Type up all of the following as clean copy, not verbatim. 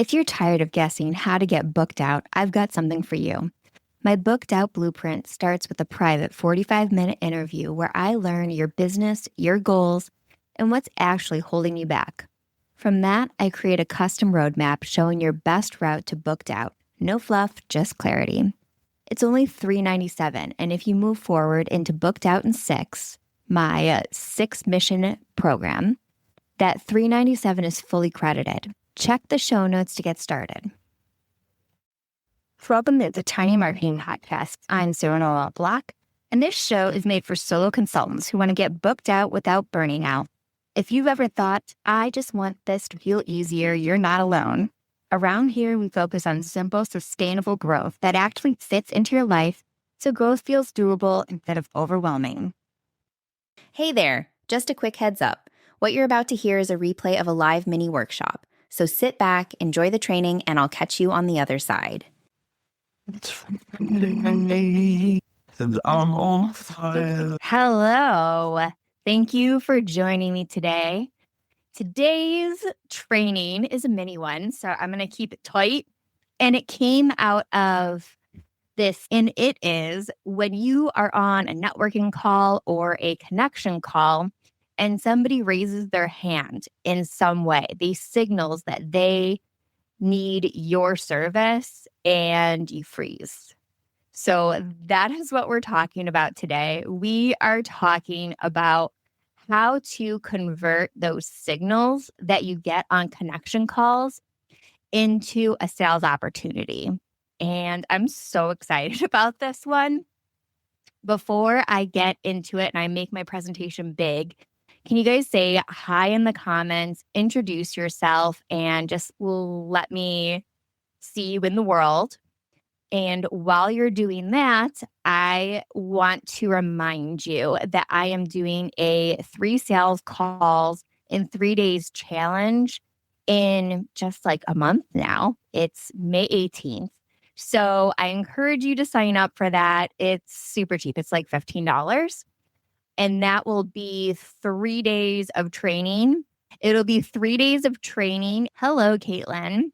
If you're tired of guessing how to get booked out, I've got something for you. My booked out blueprint starts with a private 45-minute interview where I learn your business, your goals, and what's actually holding you back. From that, I create a custom roadmap showing your best route to booked out. No fluff, just clarity. It's only $397, and if you move forward into Booked Out in 6, my 6-mission program, that $397 is fully credited. Check the show notes to get started. Welcome to the Tiny Marketing Podcast. I'm Sarah Block, and this show is made for solo consultants who want to get booked out without burning out. If you've ever thought, I just want this to feel easier, you're not alone. Around here, we focus on simple, sustainable growth that actually fits into your life so growth feels doable instead of overwhelming. Hey there, just a quick heads up. What you're about to hear is a replay of a live mini workshop. So sit back, enjoy the training, and I'll catch you on the other side. Hello. Thank you for joining me today. Today's training is a mini one, so I'm going to keep it tight. And it came out of this, and it is when you are on a networking call or a connection call and somebody raises their hand in some way, these signals that they need your service and you freeze. So that is what we're talking about today. We are talking about how to convert those signals that you get on connection calls into a sales opportunity. And I'm so excited about this one. Before I get into it and I make my presentation big, can you guys say hi in the comments, introduce yourself, and just let me see you in the world? And while you're doing that, I want to remind you that I am doing a 3 sales calls in 3 days challenge in just like a month now. It's May 18th. So I encourage you to sign up for that. It's super cheap. It's like $15. And that will be 3 days of training. It'll be 3 days of training. Hello, Caitlin.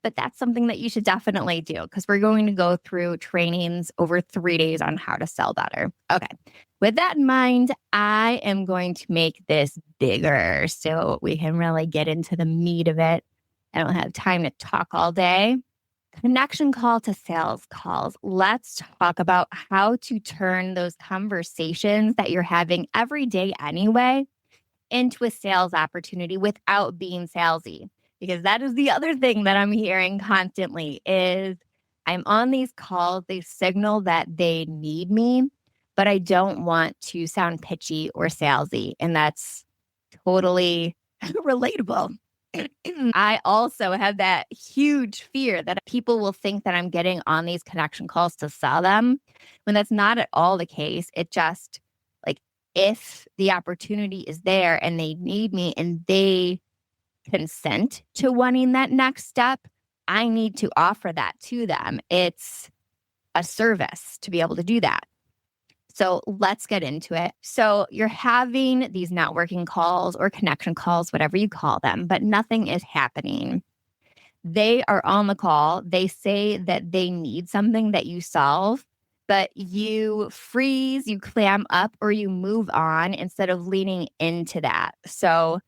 But that's something that you should definitely do because we're going to go through trainings over 3 days on how to sell better. Okay. With that in mind, I am going to make this bigger so we can really get into the meat of it. I don't have time to talk all day. Connection call to sales calls. Let's talk about how to turn those conversations that you're having every day anyway into a sales opportunity without being salesy. Because that is the other thing that I'm hearing constantly is I'm on these calls, they signal that they need me, but I don't want to sound pitchy or salesy. And that's totally relatable. I also have that huge fear that people will think that I'm getting on these connection calls to sell them when that's not at all the case. It just like if the opportunity is there and they need me and they consent to wanting that next step, I need to offer that to them. It's a service to be able to do that. So let's get into it. So you're having these networking calls or connection calls, whatever you call them, but nothing is happening. They are on the call. They say that they need something that you solve, but you freeze, you clam up, or you move on instead of leaning into that. So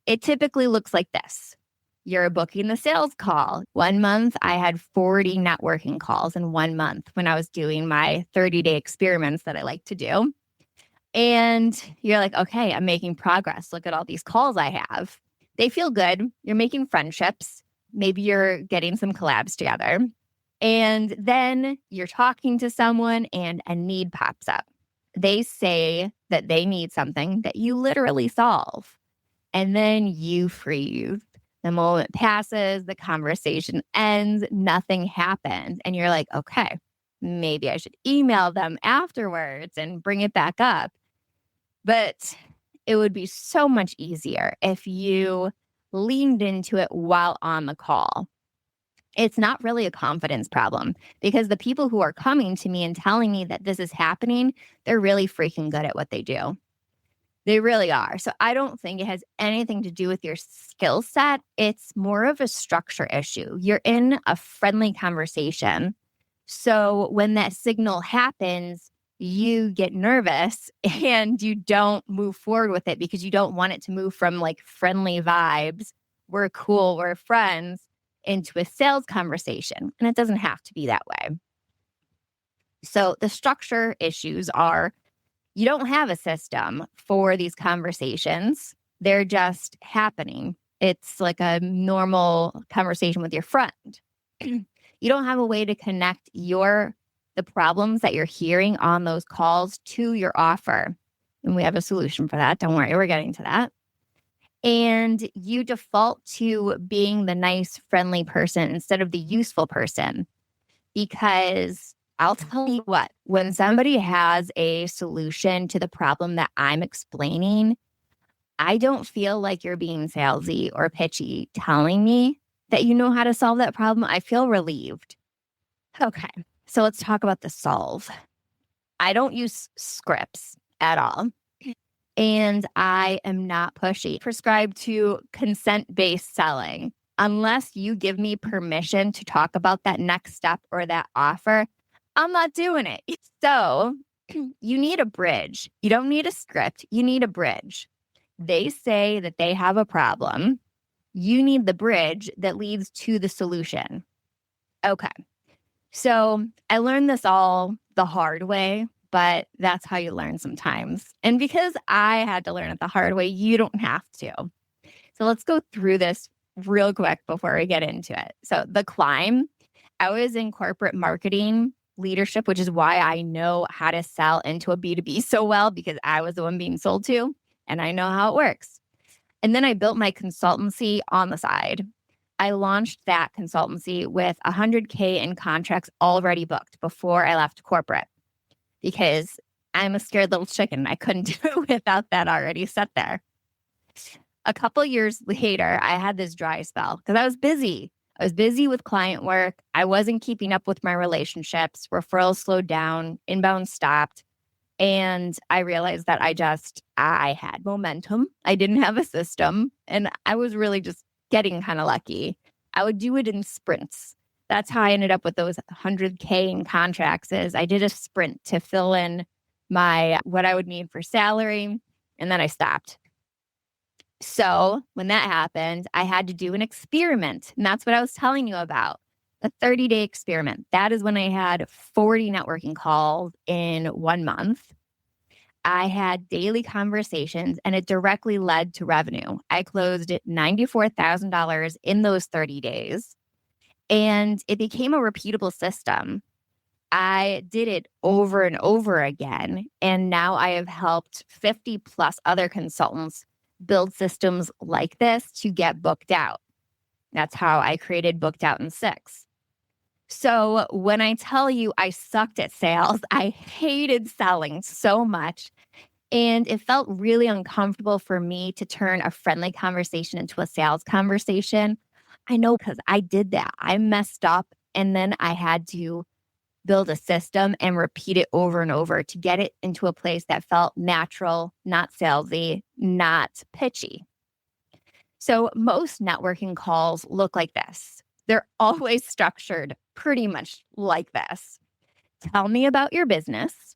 it typically looks like this. You're booking the sales call. 1 month, I had 40 networking calls in 1 month when I was doing my 30-day experiments that I like to do. And you're like, okay, I'm making progress. Look at all these calls I have. They feel good. You're making friendships. Maybe you're getting some collabs together. And then you're talking to someone and a need pops up. They say that they need something that you literally solve. And then you freeze. The moment passes, the conversation ends, nothing happens. And you're like, okay, maybe I should email them afterwards and bring it back up. But it would be so much easier if you leaned into it while on the call. It's not really a confidence problem because the people who are coming to me and telling me that this is happening, they're really freaking good at what they do. They really are. So I don't think it has anything to do with your skill set. It's more of a structure issue. You're in a friendly conversation. So when that signal happens, you get nervous and you don't move forward with it because you don't want it to move from like friendly vibes. We're cool, we're friends into a sales conversation. And it doesn't have to be that way. So the structure issues are you don't have a system for these conversations. They're just happening. It's like a normal conversation with your friend. You don't have a way to connect the problems that you're hearing on those calls to your offer. And we have a solution for that. Don't worry, we're getting to that. And you default to being the nice, friendly person instead of the useful person. Because I'll tell you what, when somebody has a solution to the problem that I'm explaining, I don't feel like you're being salesy or pitchy telling me that you know how to solve that problem. I feel relieved. Okay, so let's talk about the solve. I don't use scripts at all. And I am not pushy. Prescribed to consent-based selling. Unless you give me permission to talk about that next step or that offer, I'm not doing it. So you need a bridge. You don't need a script. You need a bridge. They say that they have a problem. You need the bridge that leads to the solution. Okay. So I learned this all the hard way, but that's how you learn sometimes. And because I had to learn it the hard way, you don't have to. So let's go through this real quick before we get into it. So the climb, I was in corporate marketing leadership, which is why I know how to sell into a B2B so well because I was the one being sold to and I know how it works. And then I built my consultancy on the side. I launched that consultancy with $100K in contracts already booked before I left corporate because I'm a scared little chicken. I couldn't do it without that already set there. A couple years later, I had this dry spell because I was busy. I was busy with client work. I wasn't keeping up with my relationships. Referrals slowed down. Inbound stopped. And I realized that I had momentum. I didn't have a system. And I was really just getting kind of lucky. I would do it in sprints. That's how I ended up with those 100K in contracts is I did a sprint to fill in what I would need for salary. And then I stopped. So when that happened, I had to do an experiment. And that's what I was telling you about. A 30-day experiment. That is when I had 40 networking calls in 1 month. I had daily conversations and it directly led to revenue. I closed at $94,000 in those 30 days and it became a repeatable system. I did it over and over again. And now I have helped 50 plus other consultants build systems like this to get booked out. That's how I created Booked Out in 6. So when I tell you I sucked at sales, I hated selling so much. And it felt really uncomfortable for me to turn a friendly conversation into a sales conversation. I know because I did that. I messed up and then I had to build a system and repeat it over and over to get it into a place that felt natural, not salesy, not pitchy. So most networking calls look like this. They're always structured pretty much like this. Tell me about your business.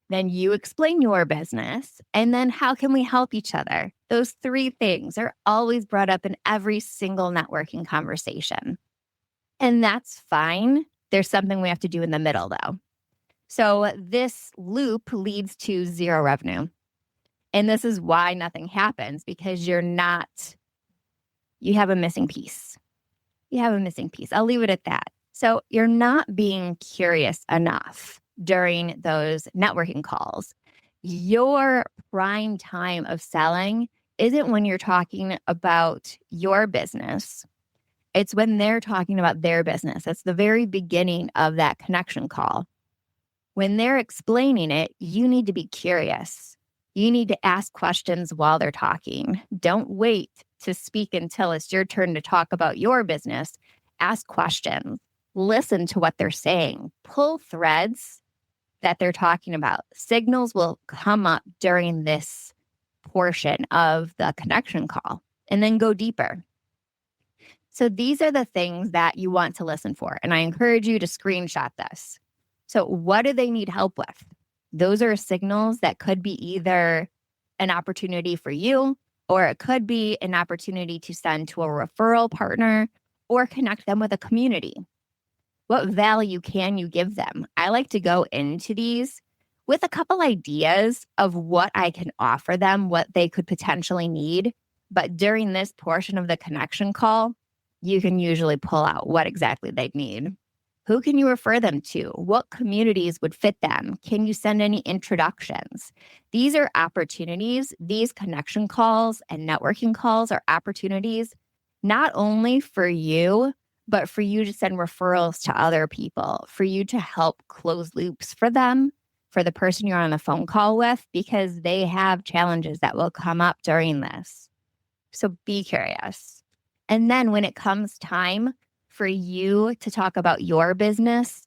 Then you explain your business. And then how can we help each other? Those 3 things are always brought up in every single networking conversation. And that's fine. There's something we have to do in the middle, though. So this loop leads to 0 revenue. And this is why nothing happens because you have a missing piece. You have a missing piece. I'll leave it at that. So you're not being curious enough during those networking calls. Your prime time of selling isn't when you're talking about your business. It's when they're talking about their business. It's the very beginning of that connection call. When they're explaining it, you need to be curious. You need to ask questions while they're talking. Don't wait to speak until it's your turn to talk about your business. Ask questions. Listen to what they're saying. Pull threads that they're talking about. Signals will come up during this portion of the connection call and then go deeper. So these are the things that you want to listen for. And I encourage you to screenshot this. So what do they need help with? Those are signals that could be either an opportunity for you, or it could be an opportunity to send to a referral partner or connect them with a community. What value can you give them? I like to go into these with a couple ideas of what I can offer them, what they could potentially need. But during this portion of the connection call, you can usually pull out what exactly they need. Who can you refer them to? What communities would fit them? Can you send any introductions? These are opportunities. These connection calls and networking calls are opportunities not only for you, but for you to send referrals to other people, for you to help close loops for them, for the person you're on the phone call with, because they have challenges that will come up during this. So be curious. And then when it comes time for you to talk about your business,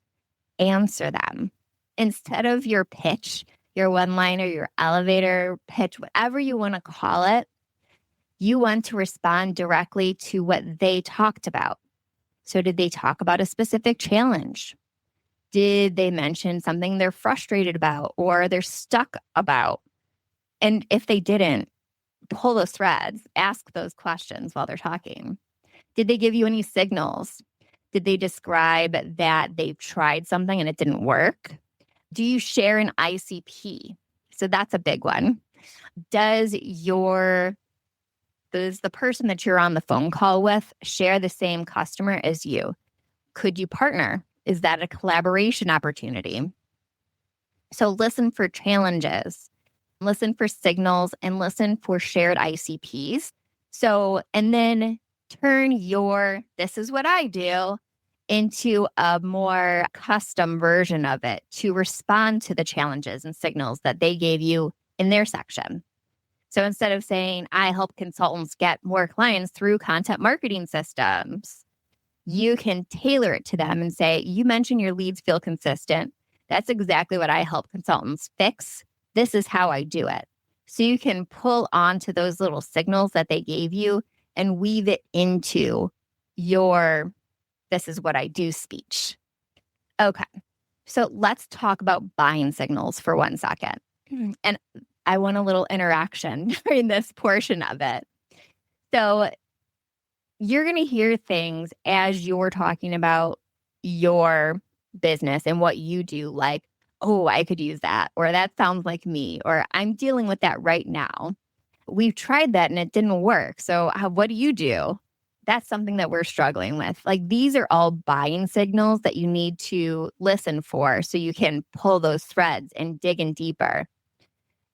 answer them. Instead of your pitch, your one-liner, your elevator pitch, whatever you want to call it, you want to respond directly to what they talked about. So did they talk about a specific challenge? Did they mention something they're frustrated about or they're stuck about? And if they didn't, pull those threads, ask those questions while they're talking. Did they give you any signals? Did they describe that they've tried something and it didn't work? Do you share an ICP? So that's a big one. Does the person that you're on the phone call with share the same customer as you? Could you partner? Is that a collaboration opportunity? So listen for challenges, listen for signals, and listen for shared ICPs. So, and then turn your, this is what I do, into a more custom version of it to respond to the challenges and signals that they gave you in their section. So instead of saying, I help consultants get more clients through content marketing systems, you can tailor it to them and say, you mentioned your leads feel consistent. That's exactly what I help consultants fix. This is how I do it. So you can pull onto those little signals that they gave you and weave it into your, this is what I do speech. Okay. So let's talk about buying signals for 1 second. And I want a little interaction during this portion of it. So you're going to hear things as you're talking about your business and what you do, like, oh, I could use that, or that sounds like me, or I'm dealing with that right now. We've tried that and it didn't work. So what do you do? That's something that we're struggling with. Like these are all buying signals that you need to listen for so you can pull those threads and dig in deeper.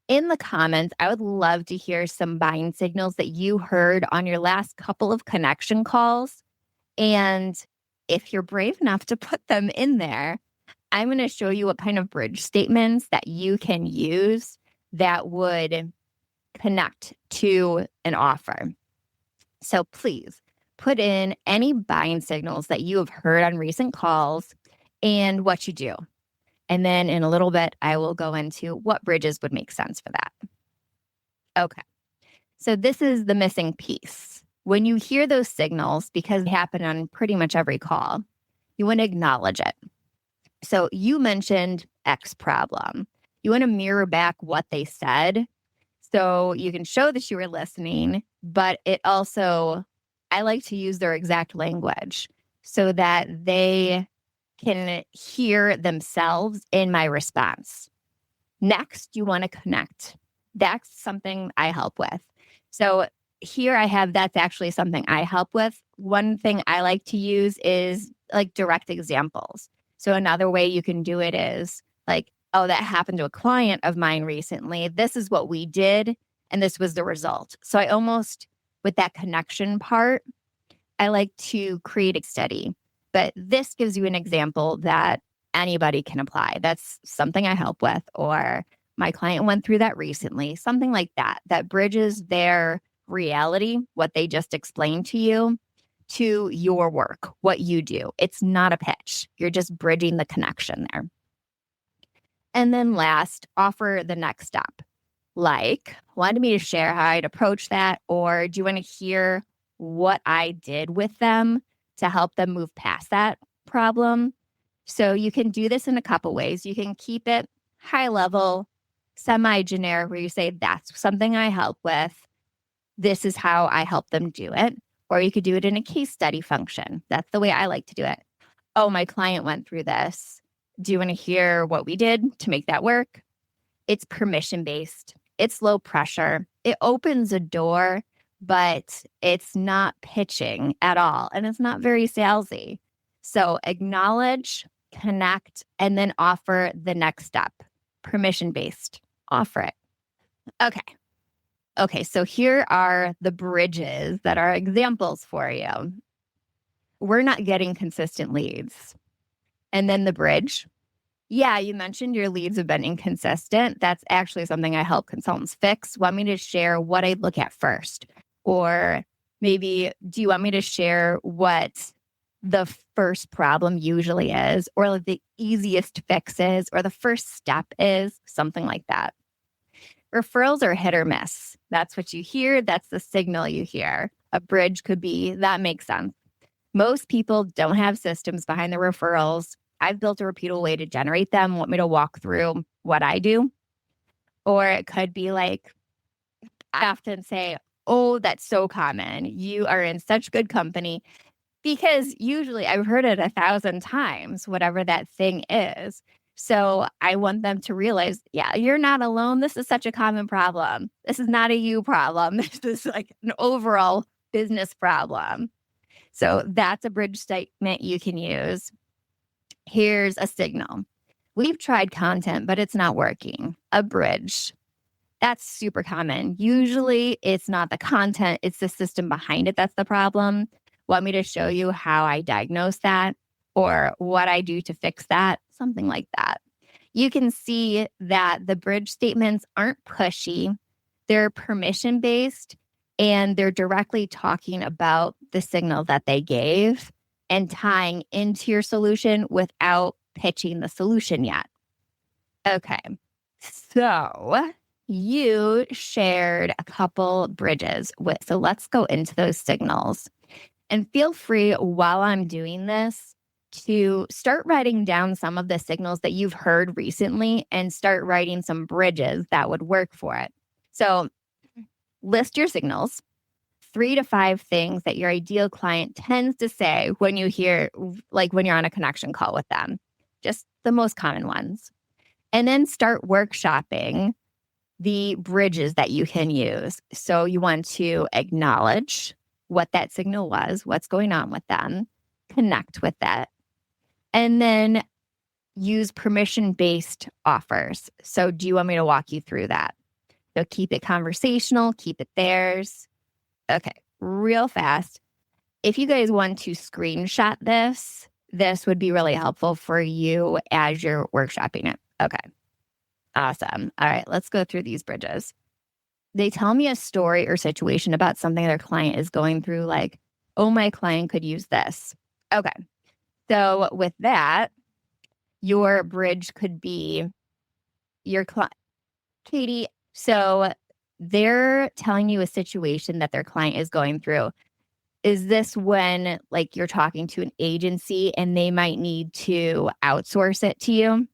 In the comments, I would love to hear some buying signals that you heard on your last couple of connection calls. And if you're brave enough to put them in there, I'm going to show you what kind of bridge statements that you can use that would connect to an offer. So please put in any buying signals that you have heard on recent calls and what you do. And then in a little bit, I will go into what bridges would make sense for that. Okay. So this is the missing piece. When you hear those signals, because they happen on pretty much every call, you want to acknowledge it. So you mentioned X problem. You want to mirror back what they said. So you can show that you were listening, but it also, I like to use their exact language so that they can hear themselves in my response. Next, you want to connect. That's something I help with. So here I have, that's actually something I help with. One thing I like to use is like direct examples. So another way you can do it is like, oh, that happened to a client of mine recently. This is what we did, and this was the result. So I almost, with that connection part, I like to create a study. But this gives you an example that anybody can apply. That's something I help with, or my client went through that recently, something like that, that bridges their reality, what they just explained to you, to your work, what you do. It's not a pitch. You're just bridging the connection there. And then last, offer the next step. like wanted me to share how I'd approach that, or do you want to hear what I did with them to help them move past that problem? So you can do this in a couple ways. You can keep it high level, semi generic, where you say, that's something I help with. This is how I help them do it. Or you could do it in a case study function. That's the way I like to do it. Oh, my client went through this. Do you want to hear what we did to make that work? It's permission based. It's low pressure. It opens a door, but it's not pitching at all. And it's not very salesy. So acknowledge, connect, and then offer the next step. Permission based. Offer it. Okay. So here are the bridges that are examples for you. We're not getting consistent leads. And then the bridge. Yeah, you mentioned your leads have been inconsistent. That's actually something I help consultants fix. Want me to share what I look at first? Or maybe, do you want me to share what the first problem usually is, or like the easiest fix is, or the first step is? Something like that. Referrals are hit or miss. That's what you hear. That's the signal you hear. A bridge could be, that makes sense. Most people don't have systems behind the referrals. I've built a repeatable way to generate them. Want me to walk through what I do? Or it could be like, I often say, oh, that's so common. You are in such good company, because usually I've heard it 1,000 times, whatever that thing is. So I want them to realize, yeah, you're not alone. This is such a common problem. This is not a you problem. This is like an overall business problem. So that's a bridge statement you can use. Here's a signal. We've tried content, but it's not working. A bridge. That's super common. Usually it's not the content, it's the system behind it that's the problem. Want me to show you how I diagnose that, or what I do to fix that? Something like that. You can see that the bridge statements aren't pushy. They're permission based, and they're directly talking about the signal that they gave and tying into your solution without pitching the solution yet. Okay, so you shared a couple bridges so let's go into those signals. And feel free while I'm doing this to start writing down some of the signals that you've heard recently and start writing some bridges that would work for it. So list your signals. 3 to 5 things that your ideal client tends to say when you hear, like when you're on a connection call with them, just the most common ones. And then start workshopping the bridges that you can use. So you want to acknowledge what that signal was, what's going on with them, connect with that, and then use permission-based offers. So do you want me to walk you through that? So keep it conversational, keep it theirs. Okay, real fast. If you guys want to screenshot this would be really helpful for you as you're workshopping it. Okay, awesome. All right, let's go through these bridges. They tell me a story or situation about something their client is going through, like, oh, my client could use this. Okay, so with that, your bridge could be your client, Katie. So they're telling you a situation that their client is going through. Is this when, like, you're talking to an agency and they might need to outsource it to you?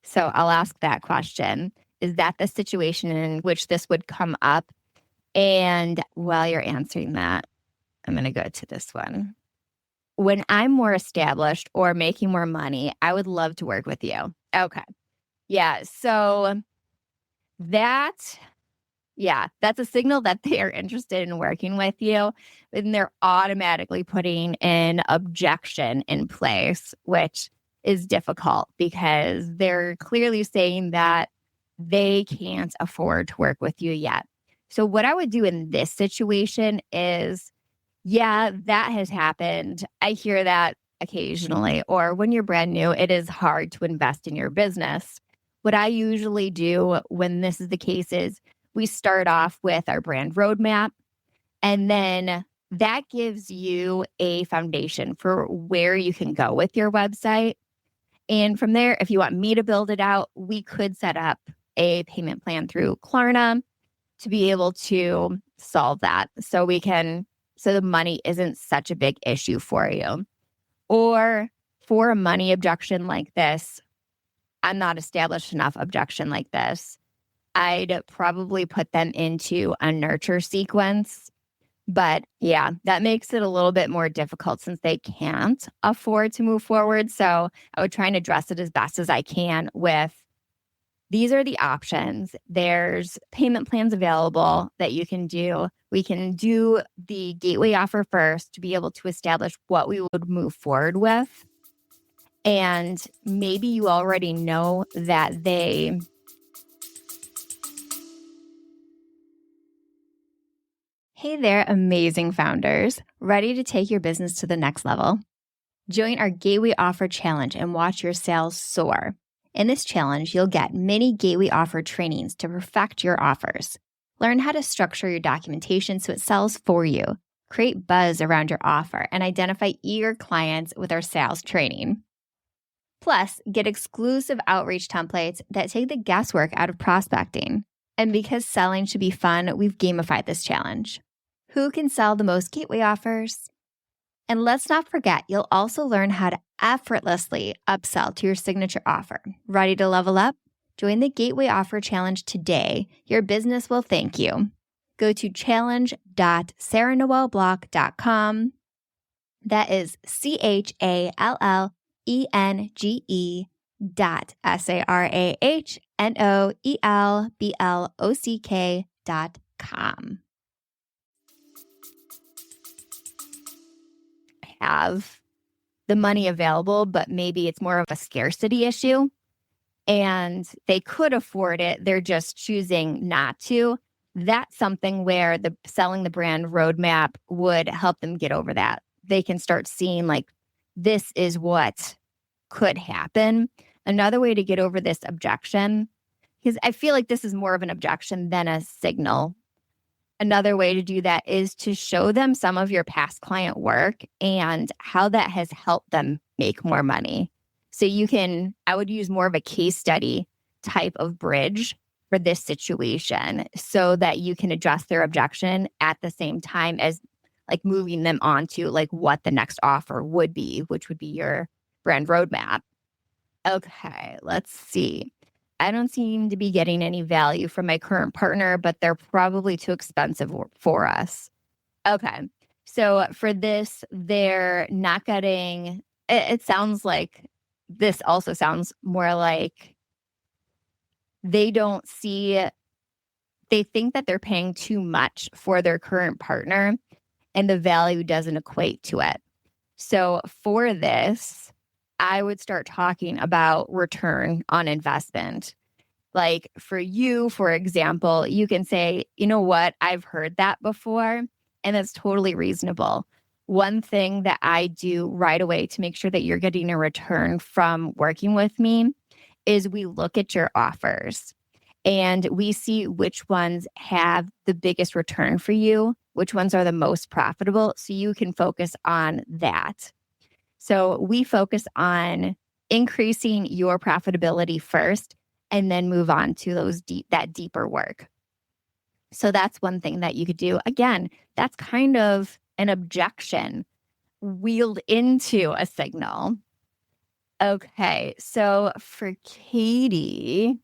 So I'll ask that question. Is that the situation in which this would come up? And while you're answering that, I'm going to go to this one. When I'm more established or making more money, I would love to work with you. Okay. Yeah. So that's a signal that they are interested in working with you. And they're automatically putting an objection in place, which is difficult because they're clearly saying that they can't afford to work with you yet. So what I would do in this situation is, yeah, that has happened. I hear that occasionally. Or when you're brand new, it is hard to invest in your business. What I usually do when this is the case is we start off with our brand roadmap, and then that gives you a foundation for where you can go with your website. And from there, if you want me to build it out, we could set up a payment plan through Klarna to be able to solve that. So the money isn't such a big issue for you. Or for a money objection like this, I'm not established enough objection like this, I'd probably put them into a nurture sequence. But yeah, that makes it a little bit more difficult since they can't afford to move forward. So I would try and address it as best as I can with these are the options. There's payment plans available that you can do. We can do the gateway offer first to be able to establish what we would move forward with. And maybe you already know that they Hey there, amazing founders. Ready to take your business to the next level? Join our Gateway Offer Challenge and watch your sales soar. In this challenge, you'll get mini Gateway Offer trainings to perfect your offers. Learn how to structure your documentation so it sells for you. Create buzz around your offer and identify eager clients with our sales training. Plus, get exclusive outreach templates that take the guesswork out of prospecting. And because selling should be fun, we've gamified this challenge. Who can sell the most gateway offers? And let's not forget, you'll also learn how to effortlessly upsell to your signature offer. Ready to level up? Join the Gateway Offer Challenge today. Your business will thank you. Go to challenge.sarahnoelblock.com. That is CHALLENGE.SARAHNOELBLOCK.com. have the money available, but maybe it's more of a scarcity issue and they could afford it. They're just choosing not to. That's something where the selling the brand roadmap would help them get over that. They can start seeing like, this is what could happen. Another way to get over this objection, because I feel like this is more of an objection than a signal. Another way to do that is to show them some of your past client work and how that has helped them make more money. So I would use more of a case study type of bridge for this situation so that you can address their objection at the same time as like moving them on to like what the next offer would be, which would be your brand roadmap. Okay, let's see. I don't seem to be getting any value from my current partner, but they're probably too expensive for us. Okay. So for this, they're not getting, it sounds like this also sounds more like they think that they're paying too much for their current partner and the value doesn't equate to it. So for this, I would start talking about return on investment. Like for you, for example, you can say, you know what, I've heard that before, and that's totally reasonable. One thing that I do right away to make sure that you're getting a return from working with me is we look at your offers and we see which ones have the biggest return for you, which ones are the most profitable, so you can focus on that. So we focus on increasing your profitability first and then move on to that deeper work. So that's one thing that you could do. Again, that's kind of an objection wheeled into a signal. Okay, so for Katie's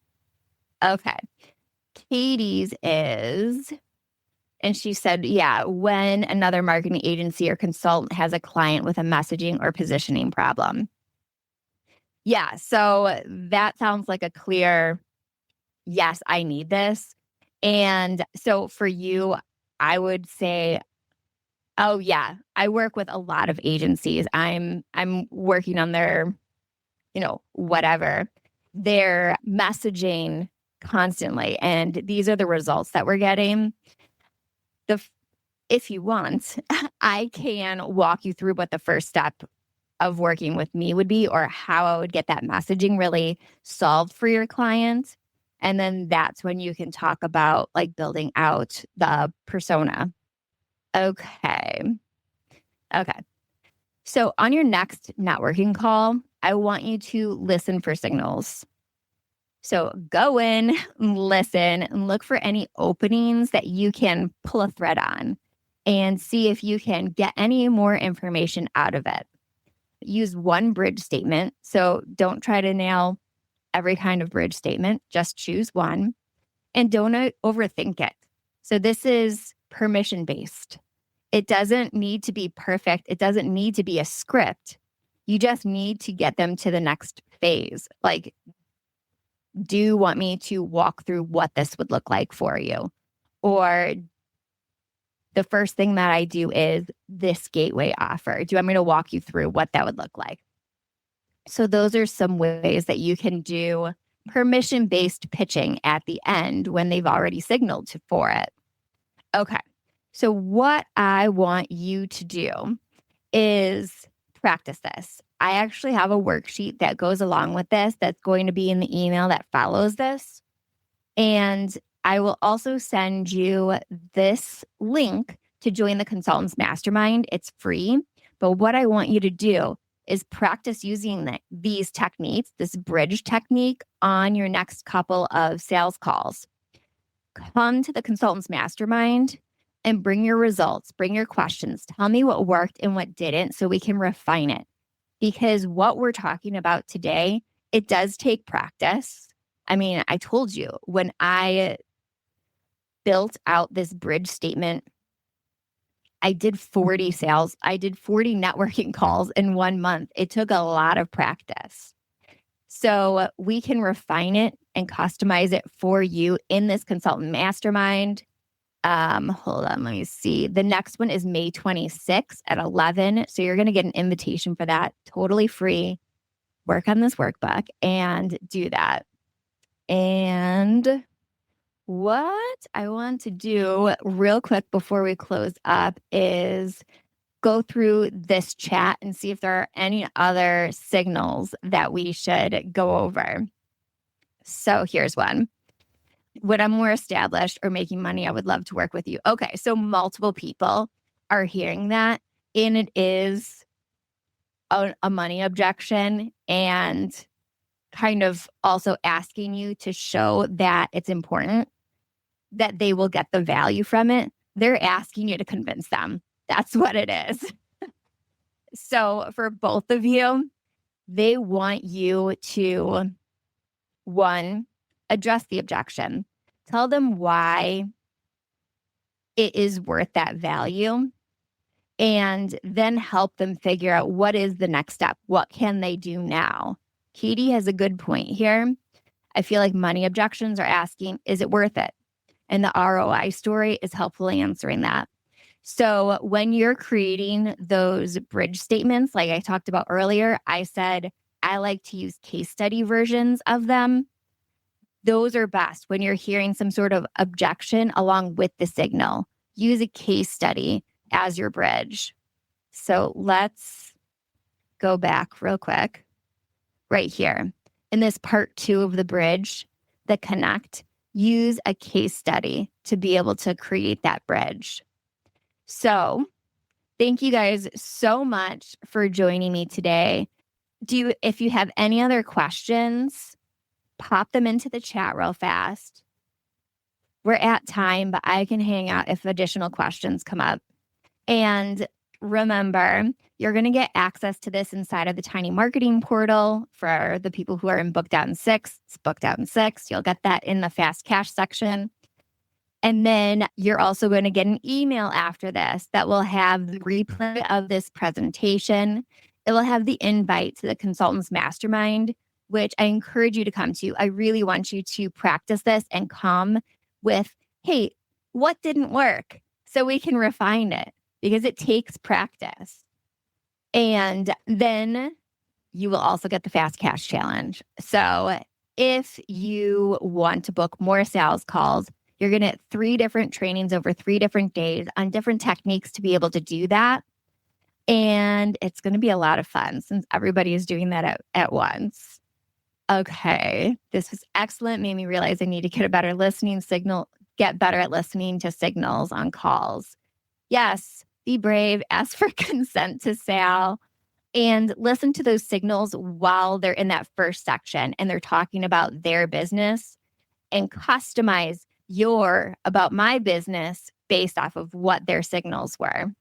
is, and she said, yeah, when another marketing agency or consultant has a client with a messaging or positioning problem. Yeah, so that sounds like a clear, yes, I need this. And so for you, I would say, oh yeah, I work with a lot of agencies. I'm working on their, whatever, their messaging constantly. And these are the results that we're getting. If you want, I can walk you through what the first step of working with me would be, or how I would get that messaging really solved for your client. And then that's when you can talk about like building out the persona. Okay. So on your next networking call, I want you to listen for signals. So go in, listen, and look for any openings that you can pull a thread on and see if you can get any more information out of it. Use one bridge statement. So don't try to nail every kind of bridge statement, just choose one and don't overthink it. So this is permission based. It doesn't need to be perfect. It doesn't need to be a script. You just need to get them to the next phase. Like, do you want me to walk through what this would look like for you? Or the first thing that I do is this gateway offer. Do you want me to walk you through what that would look like? So those are some ways that you can do permission-based pitching at the end when they've already signaled for it. Okay. So what I want you to do is practice this. I actually have a worksheet that goes along with this that's going to be in the email that follows this. And I will also send you this link to join the Consultants Mastermind. It's free. But what I want you to do is practice using these techniques, this bridge technique, on your next couple of sales calls. Come to the Consultants Mastermind and bring your results, bring your questions. Tell me what worked and what didn't so we can refine it. Because what we're talking about today, it does take practice. I mean, I told you when I built out this bridge statement, I did 40 sales. I did 40 networking calls in 1 month. It took a lot of practice. So we can refine it and customize it for you in this consultant mastermind. Hold on, let me see. The next one is May 26th at 11. So you're going to get an invitation for that, totally free. Work on this workbook and do that. And what I want to do real quick before we close up is go through this chat and see if there are any other signals that we should go over. So here's one. When I'm more established or making money, I would love to work with you. Okay, so multiple people are hearing that, and it is a money objection and kind of also asking you to show that it's important, that they will get the value from it. They're asking you to convince them. That's what it is. So for both of you, they want you to, one, address the objection. Tell them why it is worth that value, and then help them figure out what is the next step. What can they do now? Katie has a good point here. I feel like money objections are asking, is it worth it? And the ROI story is helpfully answering that. So when you're creating those bridge statements, like I talked about earlier, I said I like to use case study versions of them. Those are best when you're hearing some sort of objection along with the signal. Use a case study as your bridge. So let's go back real quick. Right here in this part 2 of the bridge, the connect, use a case study to be able to create that bridge. So thank you guys so much for joining me today. If you have any other questions, pop them into the chat real fast. We're at time, but I can hang out if additional questions come up. And remember, you're going to get access to this inside of the Tiny Marketing Portal for the people who are in Booked Out in 6. It's Booked Out in 6. You'll get that in the Fast Cash section. And then you're also going to get an email after this that will have the replay of this presentation. It will have the invite to the Consultants Mastermind, which I encourage you to come to. I really want you to practice this and come with, hey, what didn't work? So we can refine it, because it takes practice. And then you will also get the Fast Cash Challenge. So if you want to book more sales calls, you're going to get 3 different trainings over 3 different days on different techniques to be able to do that. And it's going to be a lot of fun since everybody is doing that at once. Okay, this was excellent. Made me realize I need to get a better listening signal, get better at listening to signals on calls. Yes, be brave, ask for consent to sell. and listen to those signals while they're in that first section and they're talking about their business and customize your about my business based off of what their signals were.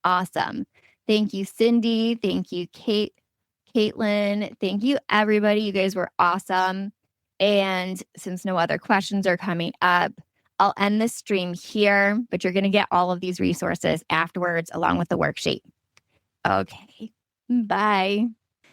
Awesome. Thank you, Cindy. Thank you, Caitlin. Thank you, everybody. You guys were awesome. And since no other questions are coming up, I'll end this stream here, but you're going to get all of these resources afterwards along with the worksheet. Okay. Bye.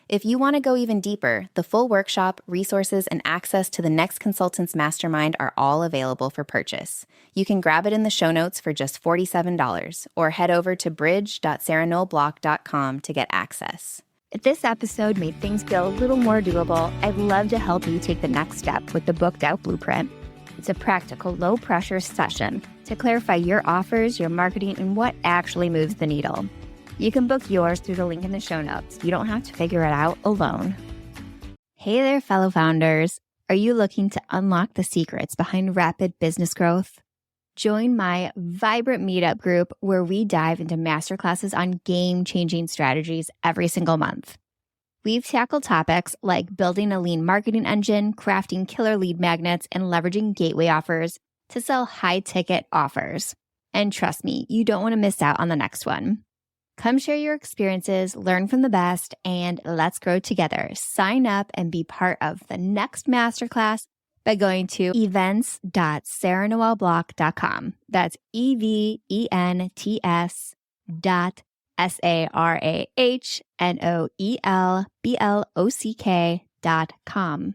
If you want to go even deeper, the full workshop, resources, and access to the Next Consultants Mastermind are all available for purchase. You can grab it in the show notes for just $47 or head over to bridge.sarahnoelblock.com to get access. If this episode made things feel a little more doable, I'd love to help you take the next step with the Booked Out Blueprint. It's a practical, low-pressure session to clarify your offers, your marketing, and what actually moves the needle. You can book yours through the link in the show notes. You don't have to figure it out alone. Hey there, fellow founders. Are you looking to unlock the secrets behind rapid business growth? Join my vibrant meetup group where we dive into masterclasses on game-changing strategies every single month. We've tackled topics like building a lean marketing engine, crafting killer lead magnets, and leveraging gateway offers to sell high-ticket offers. And trust me, you don't want to miss out on the next one. Come share your experiences, learn from the best, and let's grow together. Sign up and be part of the next masterclass by going to events.sarahnoelblock.com. That's events.sarahnoelblock.com.